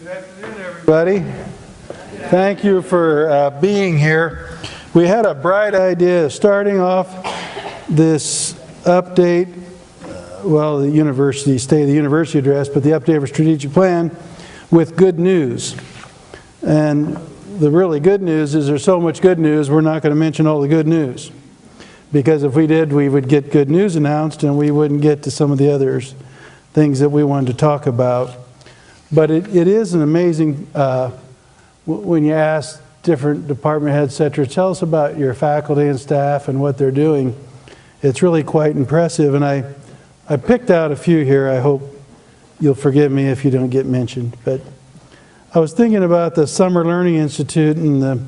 Good afternoon, everybody. Thank you for being here. We had a bright idea starting off this update, the university, state of the university address, but the update of our strategic plan with good news. And the really good news is there's so much good news, we're not going to mention all the good news. Because if we did, we would get good news announced and we wouldn't get to some of the others, things that we wanted to talk about. But it is an amazing, when you ask different department heads, etc., tell us about your faculty and staff and what they're doing. It's really quite impressive. And I picked out a few here. I hope you'll forgive me if you don't get mentioned. But I was thinking about the Summer Learning Institute, and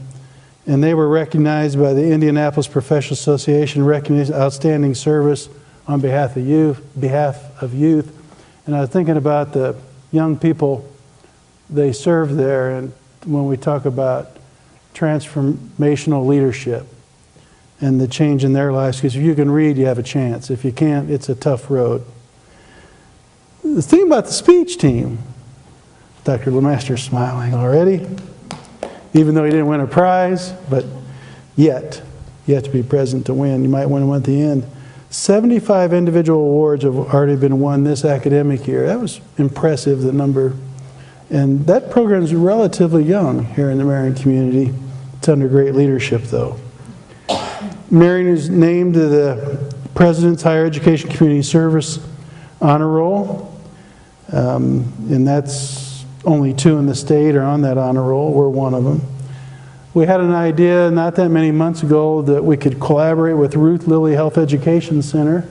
they were recognized by the Indianapolis Professional Association, recognized outstanding service on behalf of youth. And I was thinking about the young people they serve there, and when we talk about transformational leadership and the change in their lives, because if you can read, you have a chance. If you can't, it's a tough road. The thing about the speech team, Dr. LeMaster's smiling already, even though he didn't win a prize, but yet, you have to be present to win. You might win one at the end. 75 individual awards have already been won this academic year. That was impressive, the number. And that program is relatively young here in the Marian community. It's under great leadership, though. Marian is named to the President's Higher Education Community Service Honor Roll. And that's only 2 in the state are on that honor roll. We're one of them. We had an idea not that many months ago that we could collaborate with Ruth Lilly Health Education Center.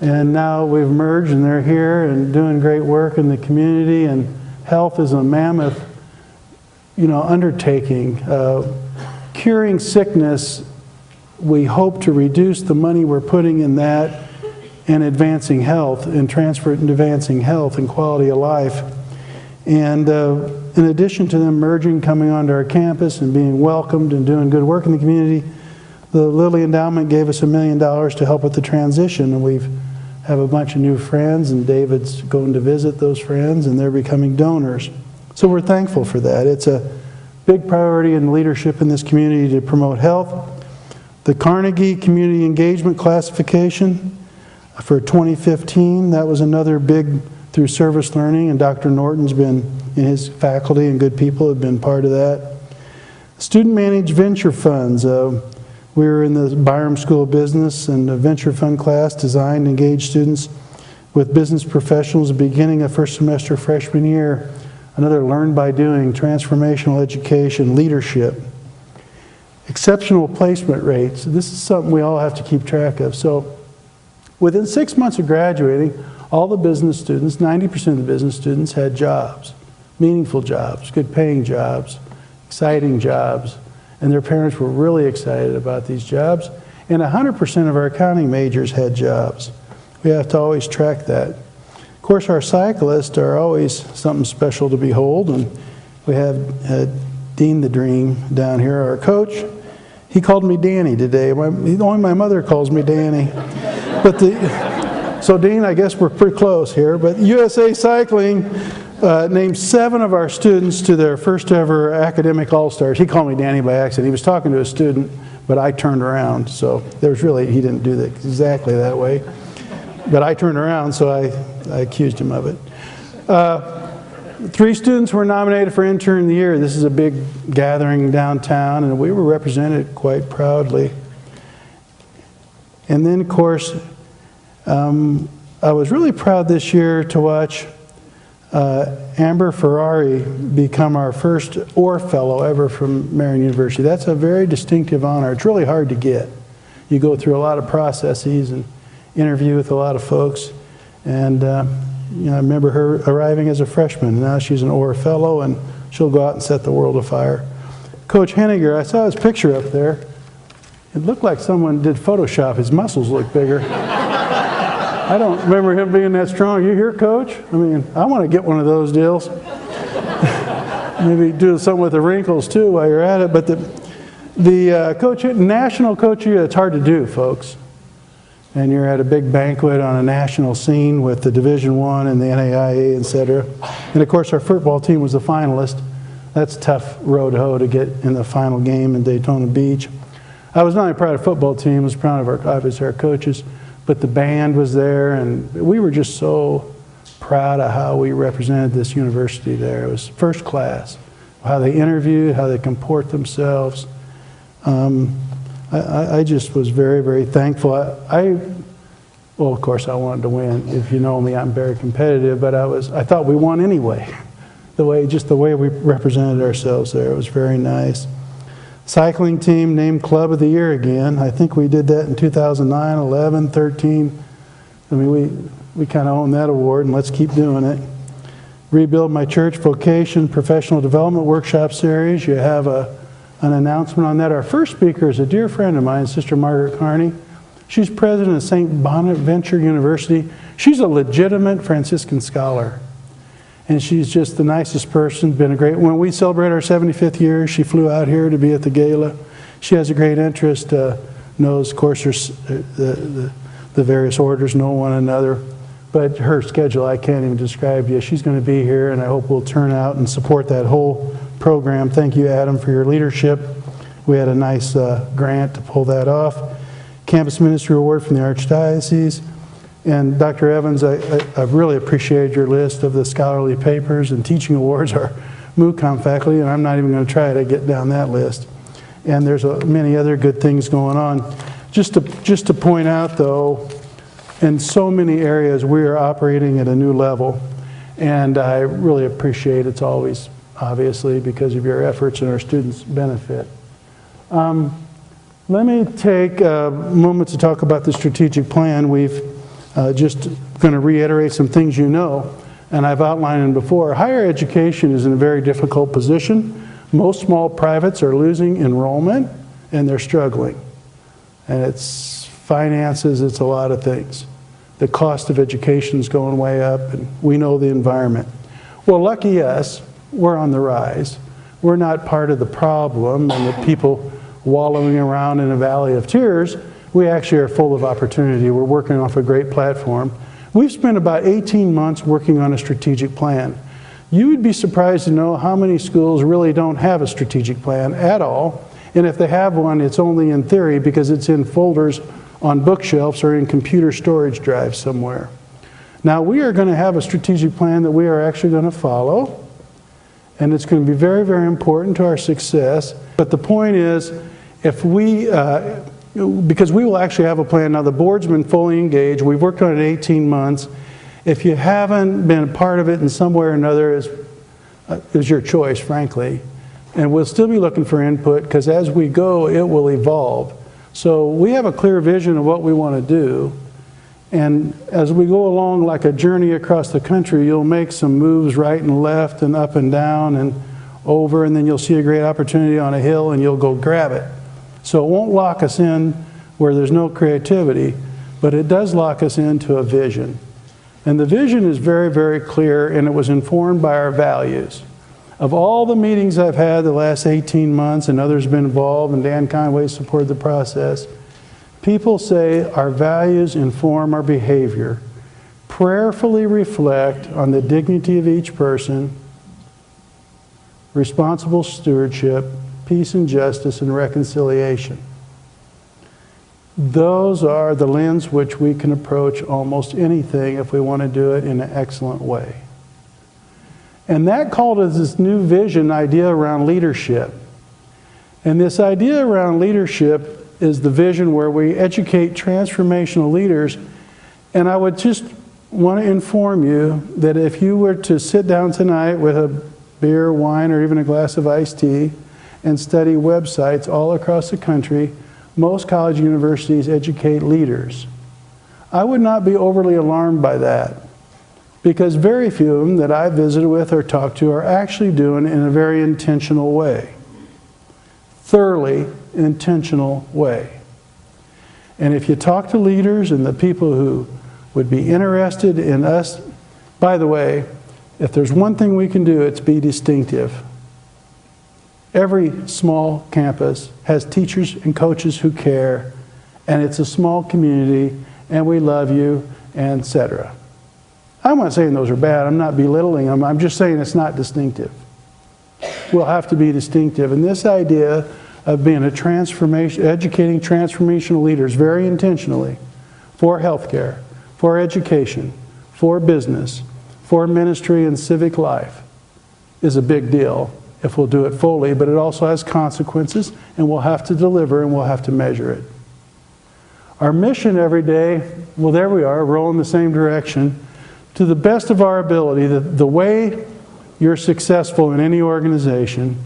And now we've merged and they're here and doing great work in the community. And health is a mammoth, undertaking. Curing sickness, we hope to reduce the money we're putting in that and advancing health and transfer it into advancing health and quality of life. And in addition to them merging, coming onto our campus and being welcomed and doing good work in the community, the Lilly Endowment gave us $1 million to help with the transition. And we have a bunch of new friends, and David's going to visit those friends, and they're becoming donors. So we're thankful for that. It's a big priority in leadership in this community to promote health. The Carnegie Community Engagement Classification for 2015, that was another big through service learning, and Dr. Norton's been, and his faculty and good people have been part of that. Student managed venture funds. We were in the Byram School of Business, and a venture fund class designed to engage students with business professionals beginning of first semester freshman year. Another learn by doing, transformational education, leadership. Exceptional placement rates. This is something we all have to keep track of. So within 6 months of graduating, all the business students, 90% of the business students had jobs, meaningful jobs, good paying jobs, exciting jobs, and their parents were really excited about these jobs. And 100% of our accounting majors had jobs. We have to always track that. Of course, our cyclists are always something special to behold, and we have Dean the Dream down here, our coach. He called me Danny today. Only my mother calls me Danny. So Dean, I guess we're pretty close here, but USA Cycling named 7 of our students to their first ever academic all-stars. He called me Danny by accident. He was talking to a student, but I turned around, so he didn't do that exactly that way. But I turned around, so I accused him of it. 3 students were nominated for Intern of the Year. This is a big gathering downtown, and we were represented quite proudly. And then, of course, I was really proud this year to watch Amber Ferrari become our first Orr Fellow ever from Marian University. That's a very distinctive honor. It's really hard to get. You go through a lot of processes and interview with a lot of folks. And I remember her arriving as a freshman. Now she's an Orr Fellow, and she'll go out and set the world afire. Coach Henniger, I saw his picture up there. It looked like someone did Photoshop. His muscles look bigger. I don't remember him being that strong. You here, Coach? I mean, I want to get one of those deals. Maybe do something with the wrinkles, too, while you're at it. But the national coach, it's hard to do, folks. and you're at a big banquet on a national scene with the Division I and the NAIA, etc. And of course, our football team was a finalist. That's a tough road to hoe to get in the final game in Daytona Beach. I was not only proud of the football team, I was proud of obviously our coaches, but the band was there, and we were just so proud of how we represented this university there. It was first class, how they interviewed, how they comport themselves. I just was very, very thankful. Well, of course, I wanted to win. If you know me, I'm very competitive, but I thought we won anyway. Just the way we represented ourselves there, it was very nice. Cycling team named Club of the Year again. I think we did that in 2009, 11, 13. I mean, we kind of own that award, and let's keep doing it. Rebuild My Church Vocation Professional Development Workshop Series. You have an announcement on that. Our first speaker is a dear friend of mine, Sister Margaret Carney. She's president of St. Bonaventure University. She's a legitimate Franciscan scholar. And she's just the nicest person, been a great, when we celebrate our 75th year, she flew out here to be at the gala. She has a great interest, knows, of course, the various orders know one another, but her schedule, I can't even describe to you. She's going to be here, and I hope we'll turn out and support that whole program. Thank you, Adam, for your leadership. We had a nice grant to pull that off. Campus Ministry Award from the Archdiocese. And Dr. Evans, I've really appreciated your list of the scholarly papers and teaching awards, our MUCOM faculty, and I'm not even going to try to get down that list. And there's many other good things going on. Just to point out, though, in so many areas we are operating at a new level, and I really appreciate it's always, obviously, because of your efforts and our students' benefit. Let me take a moment to talk about the strategic plan. We've just going to reiterate some things you know, and I've outlined them before. Higher education is in a very difficult position. Most small privates are losing enrollment, and they're struggling. And it's finances, it's a lot of things. The cost of education is going way up, and we know the environment. Well, lucky us, we're on the rise. We're not part of the problem and the people wallowing around in a valley of tears. We actually are full of opportunity. We're working off a great platform. We've spent about 18 months working on a strategic plan. You would be surprised to know how many schools really don't have a strategic plan at all. And if they have one, it's only in theory because it's in folders on bookshelves or in computer storage drives somewhere. Now, we are going to have a strategic plan that we are actually going to follow. And it's going to be very, very important to our success. But the point is, if we... because we will actually have a plan. Now, the board's been fully engaged. We've worked on it 18 months. If you haven't been a part of it in some way or another, is your choice, frankly. And we'll still be looking for input, because as we go, it will evolve. So we have a clear vision of what we want to do. And as we go along like a journey across the country, you'll make some moves right and left and up and down and over, and then you'll see a great opportunity on a hill and you'll go grab it. So it won't lock us in where there's no creativity, but it does lock us into a vision. And the vision is very, very clear, and it was informed by our values. Of all the meetings I've had the last 18 months, and others have been involved, and Dan Conway supported the process, people say our values inform our behavior, prayerfully reflect on the dignity of each person, responsible stewardship, peace and justice, and reconciliation. Those are the lens which we can approach almost anything if we want to do it in an excellent way. And that called us this new vision idea around leadership. And this idea around leadership is the vision where we educate transformational leaders. And I would just want to inform you that if you were to sit down tonight with a beer, wine, or even a glass of iced tea and study websites all across the country, most college universities educate leaders. I would not be overly alarmed by that, because very few of them that I've visited with or talked to are actually doing it in a very intentional way. Thoroughly intentional way. And if you talk to leaders and the people who would be interested in us, by the way, if there's one thing we can do, it's be distinctive. Every small campus has teachers and coaches who care, and it's a small community, and we love you, etc. I'm not saying those are bad. I'm not belittling them. I'm just saying it's not distinctive. We'll have to be distinctive. And this idea of being educating transformational leaders very intentionally for healthcare, for education, for business, for ministry and civic life is a big deal if we'll do it fully, but it also has consequences, and we'll have to deliver and we'll have to measure it. Our mission every day, well, there we are, rolling the same direction. To the best of our ability, the way you're successful in any organization,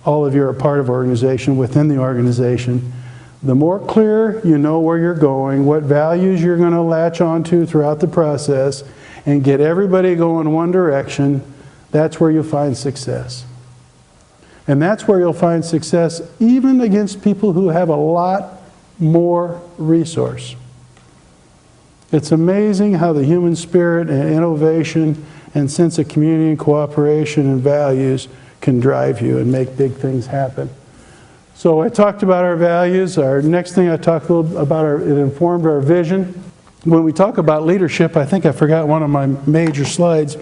all of you are a part of organization, within the organization, the more clear you know where you're going, what values you're going to latch onto throughout the process, and get everybody going one direction, that's where you'll find success. And that's where you'll find success even against people who have a lot more resource. It's amazing how the human spirit and innovation and sense of community and cooperation and values can drive you and make big things happen. So I talked about our values. Our next thing I talked a little about, it informed our vision. When we talk about leadership, I think I forgot one of my major slides.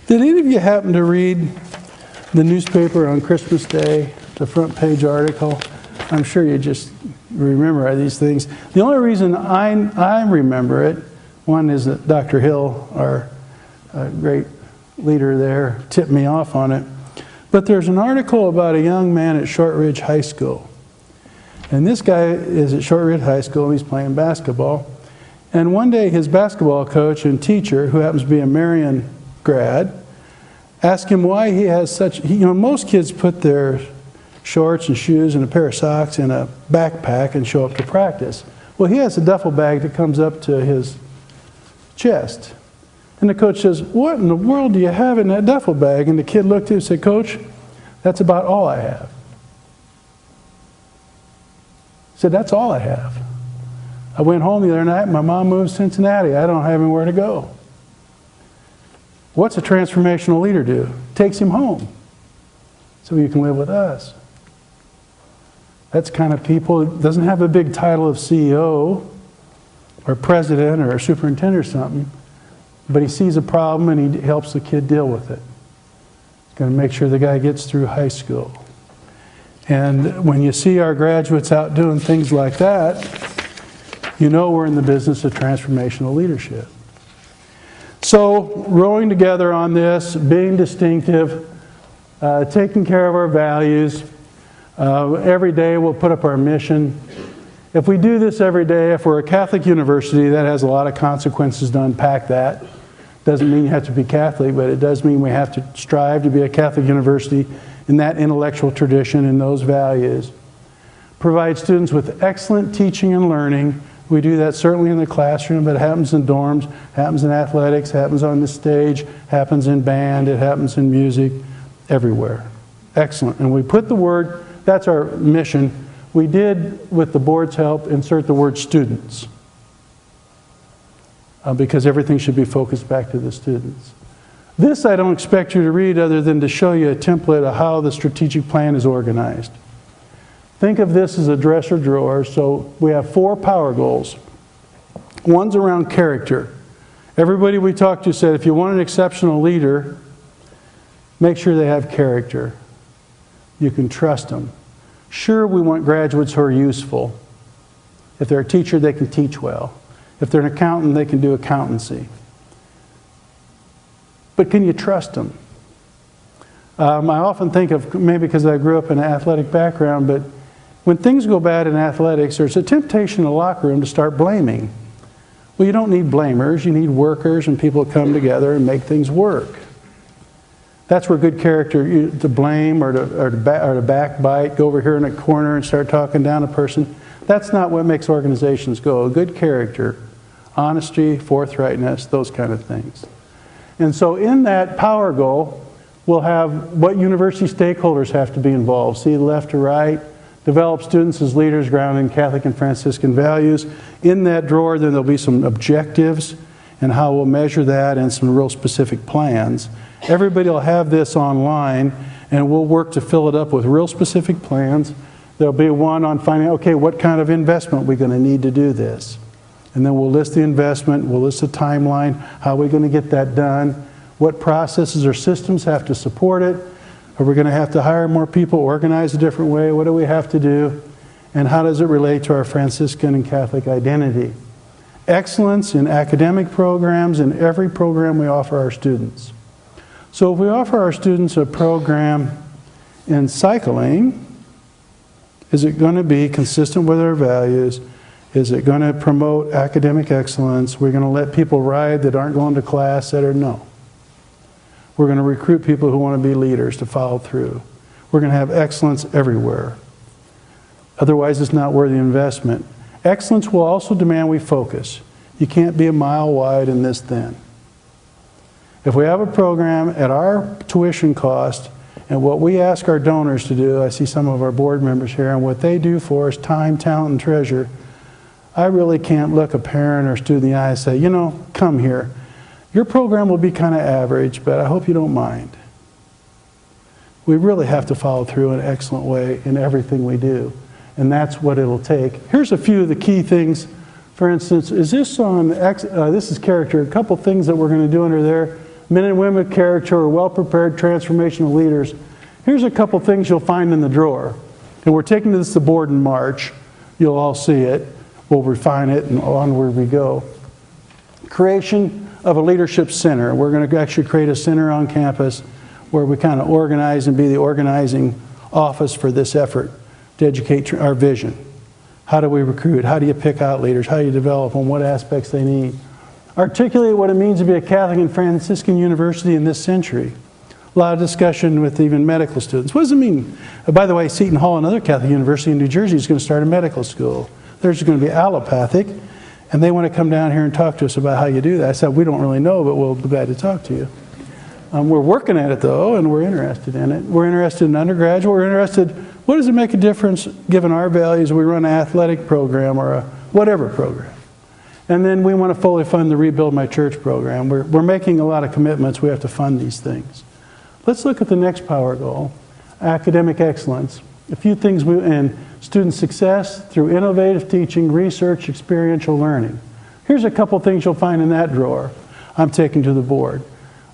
Did any of you happen to read the newspaper on Christmas Day, the front page article? I'm sure you just remember these things. The only reason I remember it, one is that Dr. Hill, our great leader there, tipped me off on it. But there's an article about a young man at Shortridge High School. And this guy is at Shortridge High School and he's playing basketball. And one day his basketball coach and teacher, who happens to be a Marian grad, asked him why he has such, most kids put their shorts and shoes and a pair of socks in a backpack and show up to practice. Well, he has a duffel bag that comes up to his chest. And the coach says, "What in the world do you have in that duffel bag?" And the kid looked at him and said, "Coach, that's about all I have." He said, "That's all I have. I went home the other night, my mom moved to Cincinnati. I don't have anywhere to go." What's a transformational leader do? Takes him home so you can live with us. That's kind of people, doesn't have a big title of CEO or president or superintendent or something, but he sees a problem and he helps the kid deal with it. He's going to make sure the guy gets through high school. And when you see our graduates out doing things like that, you know we're in the business of transformational leadership. So, rowing together on this, being distinctive, taking care of our values. Every day we'll put up our mission. If we do this every day, if we're a Catholic university, that has a lot of consequences to unpack that. Doesn't mean you have to be Catholic, but it does mean we have to strive to be a Catholic university in that intellectual tradition and those values. Provide students with excellent teaching and learning. We do that certainly in the classroom, but it happens in dorms, happens in athletics, happens on the stage, happens in band, it happens in music, everywhere. Excellent. And we put the word, that's our mission. We did, with the board's help, insert the word students. Because everything should be focused back to the students. This I don't expect you to read other than to show you a template of how the strategic plan is organized. Think of this as a dresser drawer. So we have 4 power goals. One's around character. Everybody we talked to said if you want an exceptional leader, make sure they have character. You can trust them. Sure, we want graduates who are useful. If they're a teacher, they can teach well. If they're an accountant, they can do accountancy. But can you trust them? I often think of, maybe because I grew up in an athletic background, but when things go bad in athletics, there's a temptation in the locker room to start blaming. Well, you don't need blamers. You need workers and people come together and make things work. That's where good character, to blame or to backbite, go over here in a corner and start talking down a person. That's not what makes organizations go. Good character, honesty, forthrightness, those kind of things. And so in that power goal, we'll have what university stakeholders have to be involved. See left to right. Develop students as leaders grounded in Catholic and Franciscan values. In that drawer, then there'll be some objectives and how we'll measure that and some real specific plans. Everybody will have this online, and we'll work to fill it up with real specific plans. There'll be one on finding, okay, what kind of investment are we going to need to do this? And then we'll list the investment, we'll list the timeline, how are we going to get that done, what processes or systems have to support it, are we going to have to hire more people, organize a different way, what do we have to do, and how does it relate to our Franciscan and Catholic identity. Excellence in academic programs in every program we offer our students. So if we offer our students a program in cycling, is it going to be consistent with our values? Is it going to promote academic excellence? We're going to let people ride that aren't going to class that are no. We're going to recruit people who want to be leaders to follow through. We're going to have excellence everywhere. Otherwise, it's not worth the investment. Excellence will also demand we focus. You can't be a mile wide and this thin. If we have a program at our tuition cost, and what we ask our donors to do, I see some of our board members here, and what they do for us, time, talent, and treasure, I really can't look a parent or student in the eye and say, you know, come here. Your program will be kind of average, but I hope you don't mind. We really have to follow through in an excellent way in everything we do, and that's what it'll take. Here's a few of the key things. For instance, is this on, this is character, a couple things that we're going to do under there. Men and women of character are well-prepared transformational leaders. Here's a couple things you'll find in the drawer. And we're taking this to the board in March. You'll all see it. We'll refine it and onward we go. Creation of a leadership center. We're going to actually create a center on campus where we kind of organize and be the organizing office for this effort to educate our vision. How do we recruit? How do you pick out leaders? How do you develop them? What aspects they need? Articulate what it means to be a Catholic and Franciscan university in this century. A lot of discussion with even medical students. What does it mean? By the way, Seton Hall, another Catholic university in New Jersey, is going to start a medical school. Theirs is going to be allopathic, and they want to come down here and talk to us about how you do that. I said, we don't really know, but we'll be glad to talk to you. We're working at it, though, and we're interested in it. We're interested in undergraduate. We're interested, what does it make a difference, given our values, we run an athletic program or a whatever program. And then we want to fully fund the Rebuild My Church program. We're making a lot of commitments. We have to fund these things. Let's look at the next power goal, academic excellence. A few things, and student success through innovative teaching, research, experiential learning. Here's a couple things you'll find in that drawer I'm taking to the board.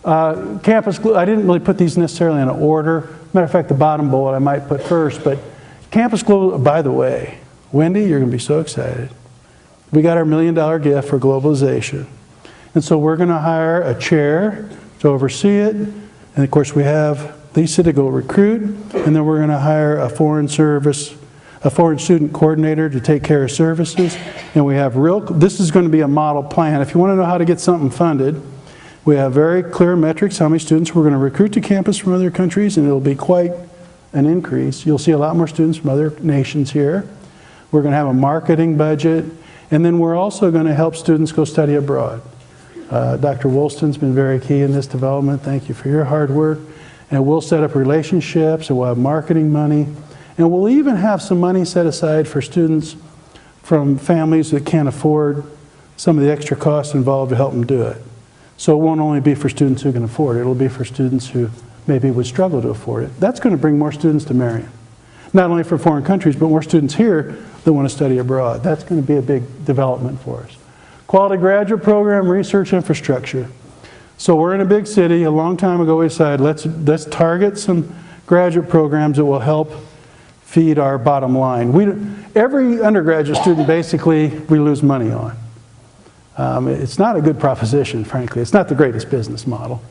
Campus, I didn't really put these necessarily in an order. Matter of fact, the bottom bullet I might put first, but campus global, by the way, Wendy, you're going to be so excited. We got our $1 million gift for globalization. And so we're going to hire a chair to oversee it. And of course we have Lisa to go recruit. And then we're going to hire a foreign student coordinator to take care of services. And we have this is going to be a model plan. If you want to know how to get something funded, we have very clear metrics, how many students we're going to recruit to campus from other countries, and it'll be quite an increase. You'll see a lot more students from other nations here. We're going to have a marketing budget. And then we're also going to help students go study abroad. Dr. Woolston's been very key in this development. Thank you for your hard work. And we'll set up relationships, and we'll have marketing money. And we'll even have some money set aside for students from families that can't afford some of the extra costs involved to help them do it. So it won't only be for students who can afford it. It'll be for students who maybe would struggle to afford it. That's going to bring more students to Marian. Not only for foreign countries, but more students here that want to study abroad. That's going to be a big development for us. Quality graduate program, research infrastructure. So we're in a big city. A long time ago we decided let's target some graduate programs that will help feed our bottom line. Every undergraduate student basically we lose money on. It's not a good proposition, frankly. It's not the greatest business model.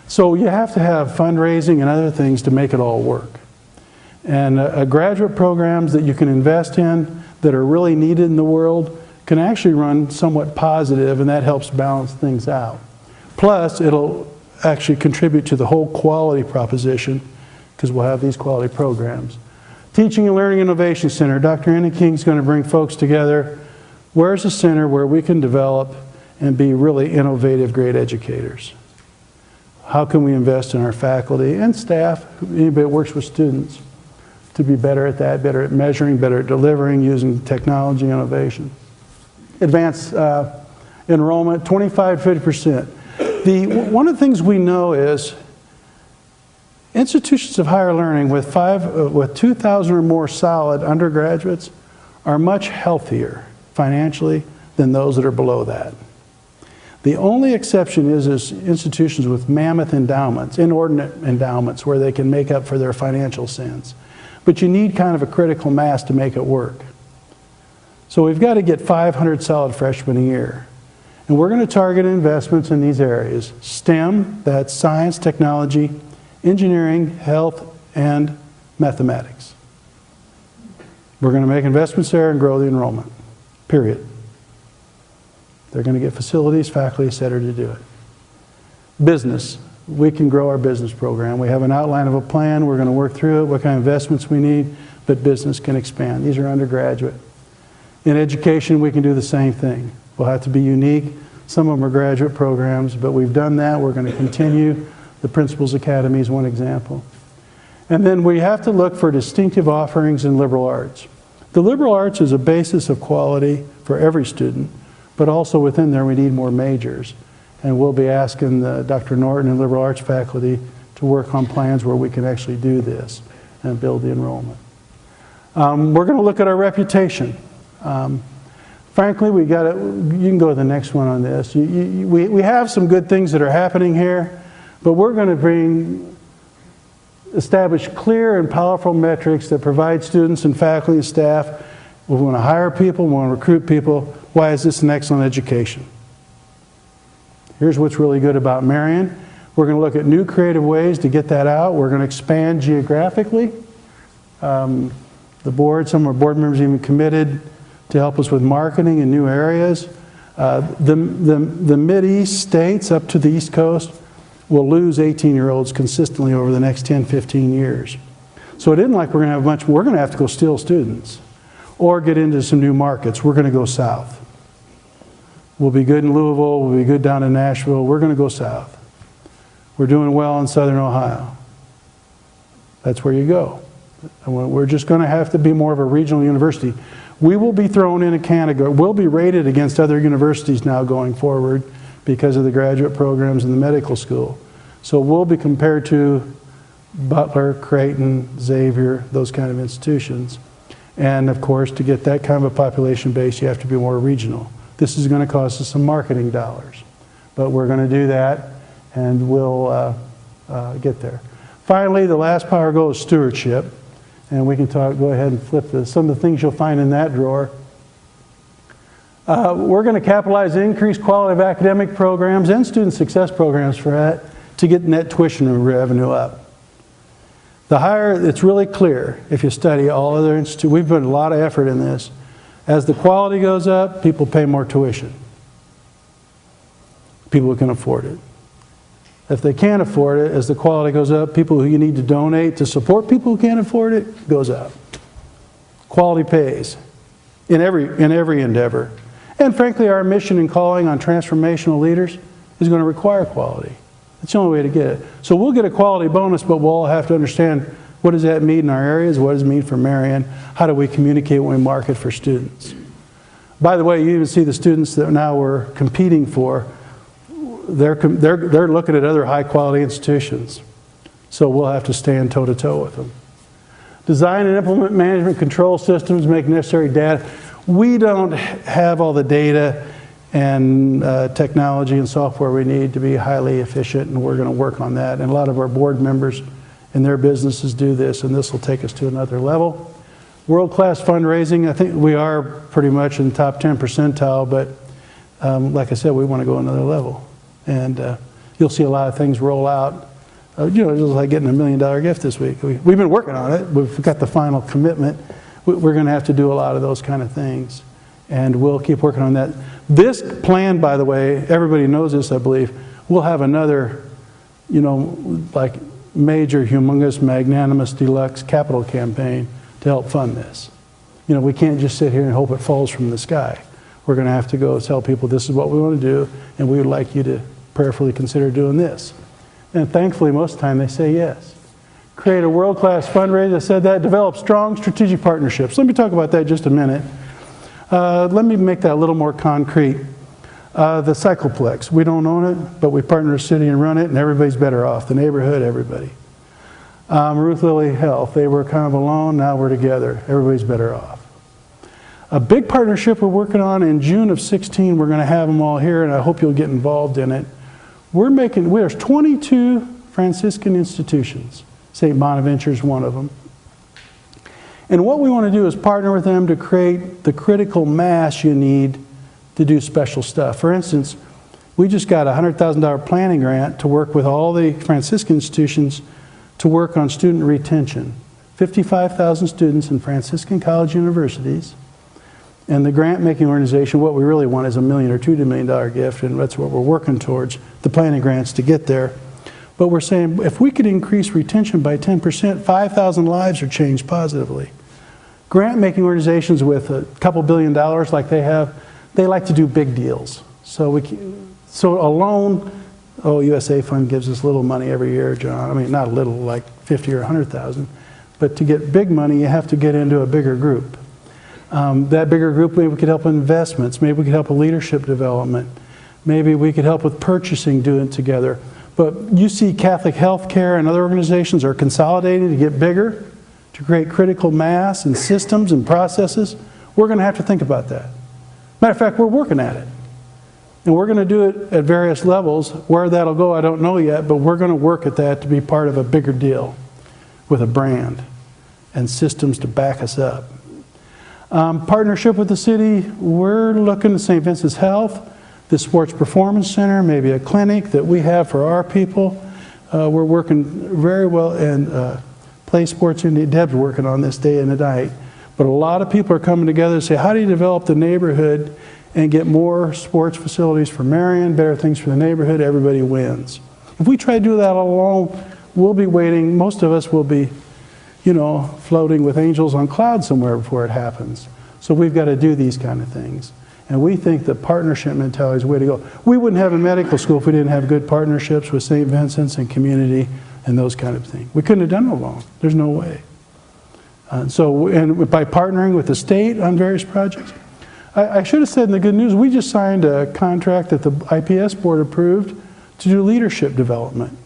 So you have to have fundraising and other things to make it all work. And graduate programs that you can invest in that are really needed in the world can actually run somewhat positive, and that helps balance things out. Plus, it'll actually contribute to the whole quality proposition because we'll have these quality programs. Teaching and Learning Innovation Center. Dr. Anna King's going to bring folks together. Where's a center where we can develop and be really innovative, great educators? How can we invest in our faculty and staff, anybody that works with students, to be better at that, better at measuring, better at delivering, using technology innovation. Advanced enrollment, 25–50%. One of the things we know is institutions of higher learning with 2,000 or more solid undergraduates are much healthier financially than those that are below that. The only exception is institutions with mammoth endowments, inordinate endowments, where they can make up for their financial sins. But you need kind of a critical mass to make it work. So we've got to get 500 solid freshmen a year. And we're going to target investments in these areas. STEM, that's science, technology, engineering, health, and mathematics. We're going to make investments there and grow the enrollment, period. They're going to get facilities, faculty, et cetera, to do it. Business. We can grow our business program. We have an outline of a plan. We're going to work through it, what kind of investments we need, but business can expand. These are undergraduate. In education, we can do the same thing. We'll have to be unique. Some of them are graduate programs, but we've done that. We're going to continue. The Principals Academy is one example. And then we have to look for distinctive offerings in liberal arts. The liberal arts is a basis of quality for every student, but also within there we need more majors. And we'll be asking Dr. Norton and liberal arts faculty to work on plans where we can actually do this and build the enrollment. We're going to look at our reputation. Frankly, you can go to the next one on this. We have some good things that are happening here, but we're going to establish clear and powerful metrics that provide students and faculty and staff. We want to hire people, we want to recruit people. Why is this an excellent education? Here's what's really good about Marian. We're going to look at new creative ways to get that out. We're going to expand geographically. The board, some of our board members even committed to help us with marketing in new areas. The Mid-East states up to the East Coast will lose 18-year-olds consistently over the next 10, 15 years. So it isn't like we're going to have a bunch, we're going to have to go steal students or get into some new markets. We're going to go south. We'll be good in Louisville, we'll be good down in Nashville. We're going to go south. We're doing well in Southern Ohio. That's where you go. And we're just going to have to be more of a regional university. We will be thrown in a category. We'll be rated against other universities now going forward because of the graduate programs in the medical school. So we'll be compared to Butler, Creighton, Xavier, those kind of institutions. And of course, to get that kind of a population base, you have to be more regional. This is going to cost us some marketing dollars. But we're going to do that, and we'll get there. Finally, the last power goal is stewardship. And we can go ahead and flip some of the things you'll find in that drawer. We're going to capitalize the increased quality of academic programs and student success programs for that to get net tuition revenue up. The higher, it's really clear if you study all other institutes, we've put a lot of effort in this. As the quality goes up, people pay more tuition. People who can afford it. If they can't afford it, as the quality goes up, people who you need to donate to support people who can't afford it goes up. Quality pays in every endeavor. And frankly, our mission and calling on transformational leaders is going to require quality. That's the only way to get it. So we'll get a quality bonus, but we'll all have to understand what does that mean in our areas, what does it mean for Marian, how do we communicate when we market for students. By the way, you even see the students that now we're competing for, they're looking at other high-quality institutions. So we'll have to stand toe-to-toe with them. Design and implement management control systems, make necessary data. We don't have all the data and technology and software we need to be highly efficient, and we're going to work on that. And a lot of our board members and their businesses do this, and this will take us to another level. World-class fundraising, I think we are pretty much in the top 10 percentile, but like I said, we want to go another level. And you'll see a lot of things roll out. You know, it was like getting $1 million gift this week. We've been working on it. We've got the final commitment. We're going to have to do a lot of those kind of things. And we'll keep working on that. This plan, by the way, everybody knows this, I believe. We'll have another, you know, like major, humongous, magnanimous, deluxe capital campaign to help fund this. You know, we can't just sit here and hope it falls from the sky. We're going to have to go tell people this is what we want to do, and we would like you to prayerfully consider doing this. And thankfully, most of the time, they say yes. Create a world-class fundraiser. I said that. Develop strong strategic partnerships. Let me talk about that just a minute. Let me make that a little more concrete. The Cycleplex. We don't own it, but we partner with the city and run it, and everybody's better off. The neighborhood, everybody. Ruth Lilly Health. They were kind of alone. Now we're together. Everybody's better off. A big partnership we're working on in June of 16, we're going to have them all here, and I hope you'll get involved in it. There's 22 Franciscan institutions. St. Bonaventure is one of them. And what we want to do is partner with them to create the critical mass you need to do special stuff. For instance, we just got a $100,000 planning grant to work with all the Franciscan institutions to work on student retention. 55,000 students in Franciscan college universities. And the grant-making organization, what we really want is $1 million or $2 million gift, and that's what we're working towards, the planning grants to get there. But we're saying if we could increase retention by 10%, 5,000 lives are changed positively. Grant-making organizations with a couple $1 billion like they have, they like to do big deals. So a loan, USA Fund gives us little money every year, John. I mean, not a little, like 50 or 100,000. But to get big money, you have to get into a bigger group. That bigger group, maybe we could help with investments, maybe we could help with leadership development, maybe we could help with purchasing, doing it together. But you see Catholic Healthcare and other organizations are consolidating to get bigger, to create critical mass and systems and processes. We're going to have to think about that. Matter of fact, we're working at it. And we're going to do it at various levels. Where that'll go, I don't know yet, but we're going to work at that to be part of a bigger deal with a brand and systems to back us up. Partnership with the city, we're looking at St. Vincent's Health, the Sports Performance Center, maybe a clinic that we have for our people. We're working very well in Play Sports India. Deb's working on this day and night. But a lot of people are coming together to say, how do you develop the neighborhood and get more sports facilities for Marian, better things for the neighborhood? Everybody wins. If we try to do that all alone, we'll be waiting. Most of us will be, you know, floating with angels on clouds somewhere before it happens. So we've got to do these kind of things. And we think the partnership mentality is the way to go. We wouldn't have a medical school if we didn't have good partnerships with St. Vincent's and community and those kind of things. We couldn't have done it alone. There's no way. And by partnering with the state on various projects, I should have said in the good news, we just signed a contract that the IPS board approved to do leadership development,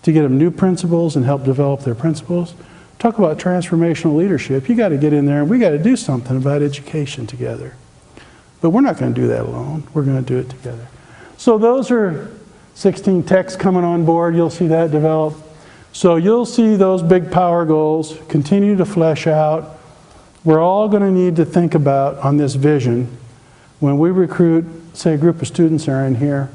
to get them new principles and help develop their principles. Talk about transformational leadership. You got to get in there and we got to do something about education together. But we're not going to do that alone. We're going to do it together. So those are 16 texts coming on board. You'll see that develop. So you'll see those big power goals continue to flesh out. We're all going to need to think about on this vision. When we recruit, say a group of students are in here,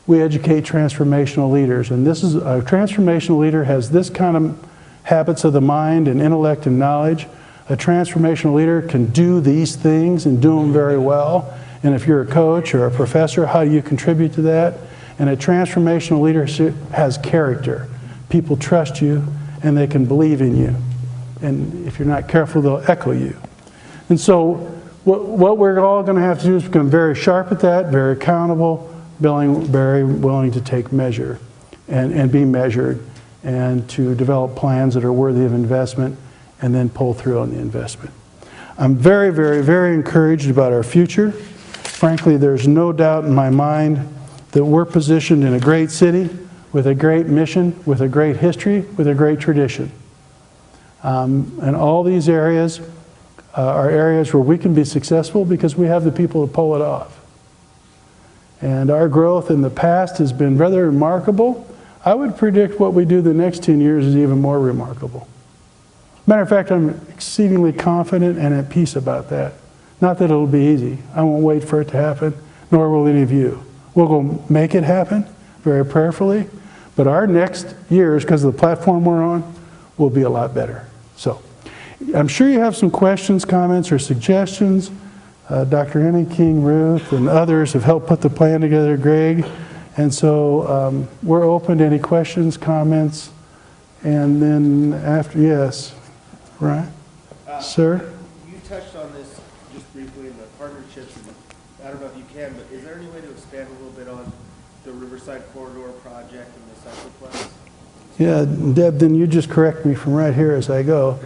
we educate transformational leaders. And this is a transformational leader has this kind of habits of the mind and intellect and knowledge. A transformational leader can do these things and do them very well. And if you're a coach or a professor, how do you contribute to that? And a transformational leadership has character. People trust you and they can believe in you. And if you're not careful, they'll echo you. And so what we're all going to have to do is become very sharp at that, very accountable, very willing to take measure and be measured, and to develop plans that are worthy of investment and then pull through on the investment. I'm very, very, very encouraged about our future. Frankly, there's no doubt in my mind that we're positioned in a great city with a great mission, with a great history, with a great tradition. And all these areas are areas where we can be successful because we have the people to pull it off. And our growth in the past has been rather remarkable. I would predict what we do the next 10 years is even more remarkable. Matter of fact, I'm exceedingly confident and at peace about that. Not that it'll be easy. I won't wait for it to happen, nor will any of you. We'll go make it happen very prayerfully, but our next years, because of the platform we're on, will be a lot better. So, I'm sure you have some questions, comments, or suggestions. Dr. Annie King, Ruth, and others have helped put the plan together, Greg. And so we're open to any questions, comments, and then after, yes, right? Sir? You touched on this just briefly in the partnerships, and I don't know if you can, but is there any way to expand a little bit on the Riverside Corridor project and the cycle plan? Yeah, Deb, then you just correct me from right here as I go.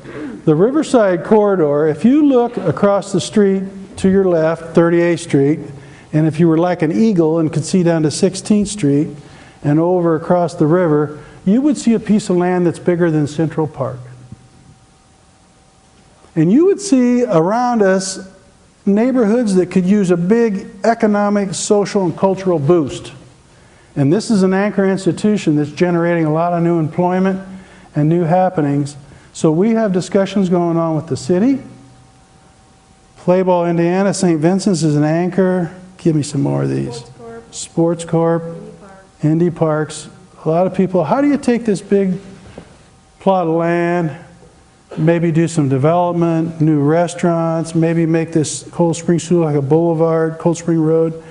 The Riverside Corridor, if you look across the street to your left, 38th Street, and if you were like an eagle and could see down to 16th Street and over across the river, you would see a piece of land that's bigger than Central Park. And you would see around us neighborhoods that could use a big economic, social, and cultural boost. And this is an anchor institution that's generating a lot of new employment and new happenings. So we have discussions going on with the city. Playball, Indiana, St. Vincent's is an anchor. Give me some more of these. Sports Corp, Indy Parks. A lot of people, how do you take this big plot of land, maybe do some development, new restaurants, maybe make this Cold Spring School like a boulevard, Cold Spring Road,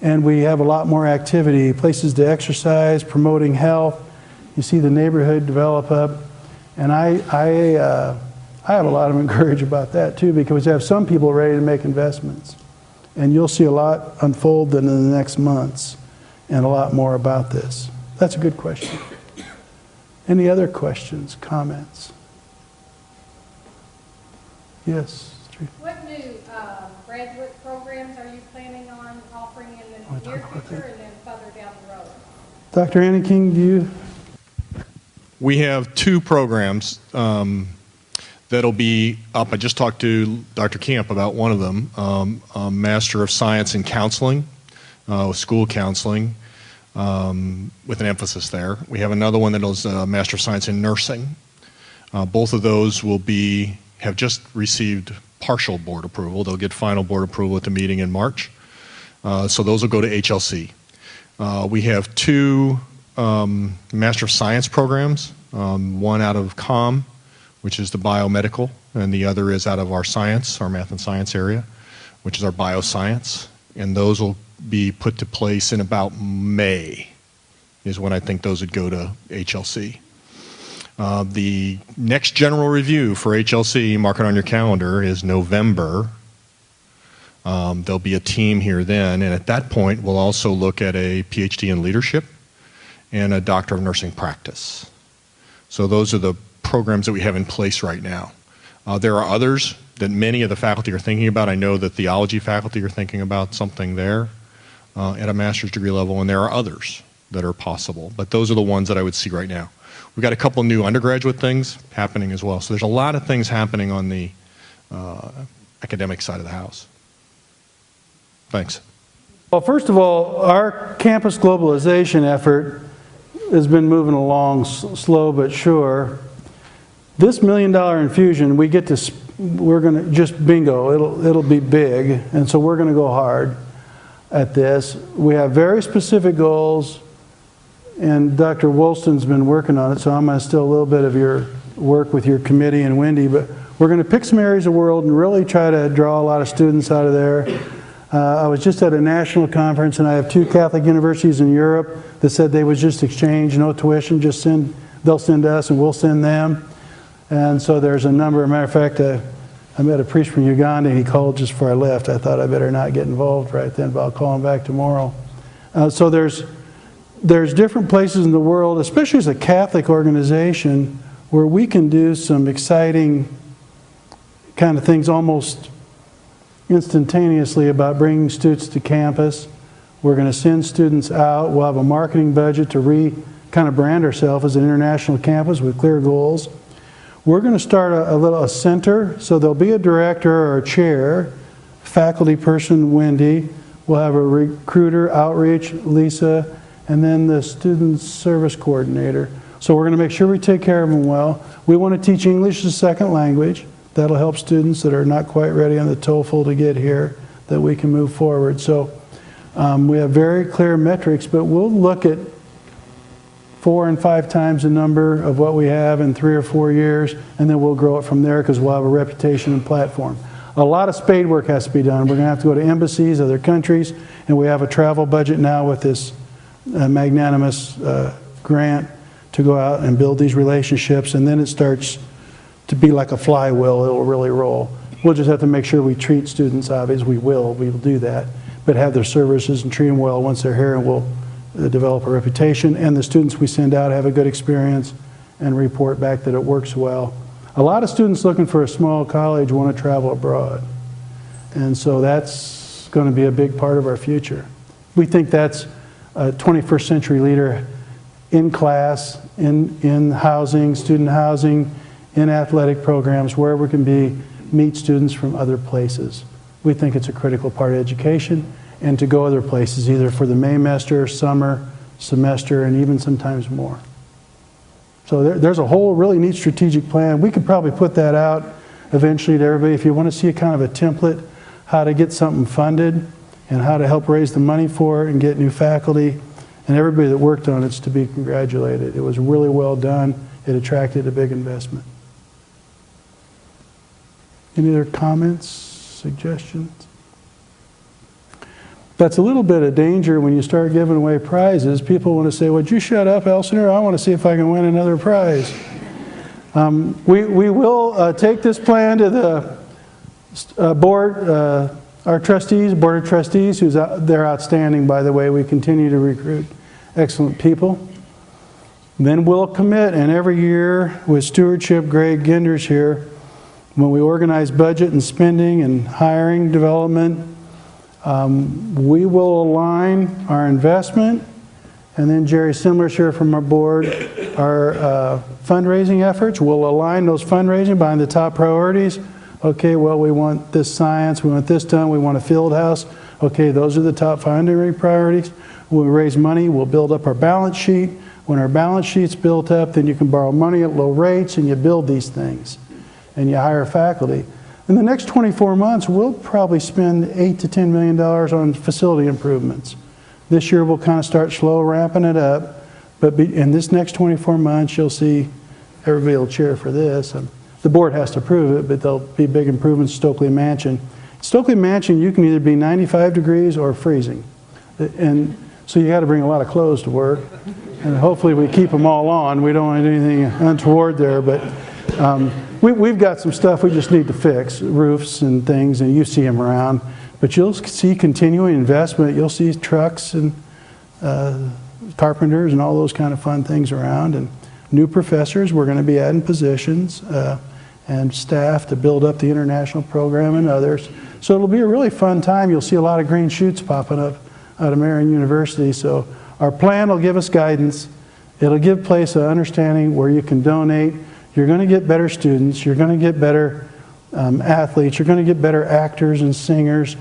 and we have a lot more activity, places to exercise, promoting health. You see the neighborhood develop up. And I have a lot of encouragement about that too, because we have some people ready to make investments. And you'll see a lot unfold in the next months and a lot more about this. That's a good question. Any other questions, comments? Yes. What new graduate programs are you planning on offering in the near future and then further down the road? Dr. Annie King, do you? We have two programs that'll be up. I just talked to Dr. Camp about one of them, a Master of Science in Counseling, school counseling, with an emphasis there. We have another one that is a Master of Science in Nursing. Both of those have just received partial board approval. They'll get final board approval at the meeting in March. So those will go to HLC. We have two Master of Science programs, one out of COM, which is the biomedical, and the other is out of our science, our math and science area, which is our bioscience. And those will be put to place in about May, is when I think those would go to HLC. The next general review for HLC, mark it on your calendar, is November. There'll be a team here then, and at that point we'll also look at a PhD in leadership and a Doctor of Nursing Practice. So those are the programs that we have in place right now. There are others that many of the faculty are thinking about. I know the theology faculty are thinking about something there at a master's degree level, and there are others that are possible. But those are the ones that I would see right now. We've got a couple new undergraduate things happening as well. So there's a lot of things happening on the academic side of the house. Thanks. Well, first of all, our campus globalization effort has been moving along slow but sure. This $1 million infusion, we're going to just bingo, it'll be big, and so we're going to go hard at this. We have very specific goals, and Dr. Woolston's been working on it, so I'm going to steal a little bit of your work with your committee and Wendy, but we're going to pick some areas of the world and really try to draw a lot of students out of there. I was just at a national conference, and I have 2 Catholic universities in Europe that said they would just exchange, no tuition, just they'll send us and we'll send them. And so there's a number. As a matter of fact, I met a priest from Uganda, and he called just before I left. I thought I better not get involved right then, but I'll call him back tomorrow. So there's different places in the world, especially as a Catholic organization, where we can do some exciting kind of things almost instantaneously about bringing students to campus. We're going to send students out. We'll have a marketing budget to kind of brand ourselves as an international campus with clear goals. We're going to start a center, so there'll be a director or a chair, faculty person, Wendy. We'll have a recruiter, outreach, Lisa, and then the student service coordinator. So we're going to make sure we take care of them well. We want to teach English as a second language. That'll help students that are not quite ready on the TOEFL to get here, that we can move forward. So we have very clear metrics, but we'll look at 4 and 5 times the number of what we have in 3 or 4 years, and then we'll grow it from there because we'll have a reputation and platform. A lot of spade work has to be done. We're going to have to go to embassies, other countries, and we have a travel budget now with this magnanimous grant to go out and build these relationships, and then it starts to be like a flywheel. It'll really roll. We'll just have to make sure we treat students, obviously we'll do that, but have their services and treat them well once they're here, and we'll develop a reputation, and the students we send out have a good experience and report back that it works well. A lot of students looking for a small college want to travel abroad, and so that's going to be a big part of our future. We think that's a 21st century leader in class, in housing, student housing, in athletic programs, wherever we can meet students from other places. we think it's a critical part of education, and to go other places, either for the Maymester, summer, semester, and even sometimes more. So there's a whole really neat strategic plan. We could probably put that out eventually to everybody. If you want to see a kind of a template, how to get something funded and how to help raise the money for it and get new faculty, and everybody that worked on it's to be congratulated. It was really well done. It attracted a big investment. Any other comments, suggestions? That's a little bit of danger when you start giving away prizes. People want to say, would you shut up, Elsinore? I want to see if I can win another prize. We will take this plan to the board, our trustees, board of trustees, they're outstanding, by the way. We continue to recruit excellent people. Then we'll commit, and every year with stewardship, Greg Genders here, when we organize budget and spending and hiring, development, we will align our investment, and then Jerry Simler's here from our board, our fundraising efforts. We'll align those fundraising behind the top priorities. Okay, well, we want this science, we want this done, we want a field house. Okay, those are the top fundraising priorities. When we raise money, we'll build up our balance sheet. When our balance sheet's built up, then you can borrow money at low rates and you build these things and you hire faculty. In the next 24 months, we'll probably spend $8 to $10 million on facility improvements. This year, we'll kind of start slow, ramping it up. But in this next 24 months, you'll see everybody will cheer for this. The board has to approve it, but there'll be big improvements to Stokely Mansion. Stokely Mansion, you can either be 95 degrees or freezing. And so you got to bring a lot of clothes to work. And hopefully we keep them all on. We don't want anything untoward there, but we've got some stuff we just need to fix, roofs and things, and you see them around. But you'll see continuing investment. You'll see trucks and carpenters and all those kind of fun things around. And new professors, we're going to be adding positions and staff to build up the international program and others. So it'll be a really fun time. You'll see a lot of green shoots popping up out of Marian University. So our plan will give us guidance. It'll give place to understanding where you can donate. You're going to get better students. You're going to get better athletes. You're going to get better actors and singers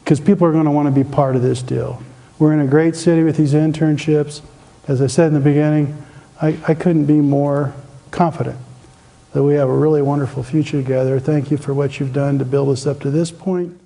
because people are going to want to be part of this deal. We're in a great city with these internships. As I said in the beginning, I couldn't be more confident that we have a really wonderful future together. Thank you for what you've done to build us up to this point.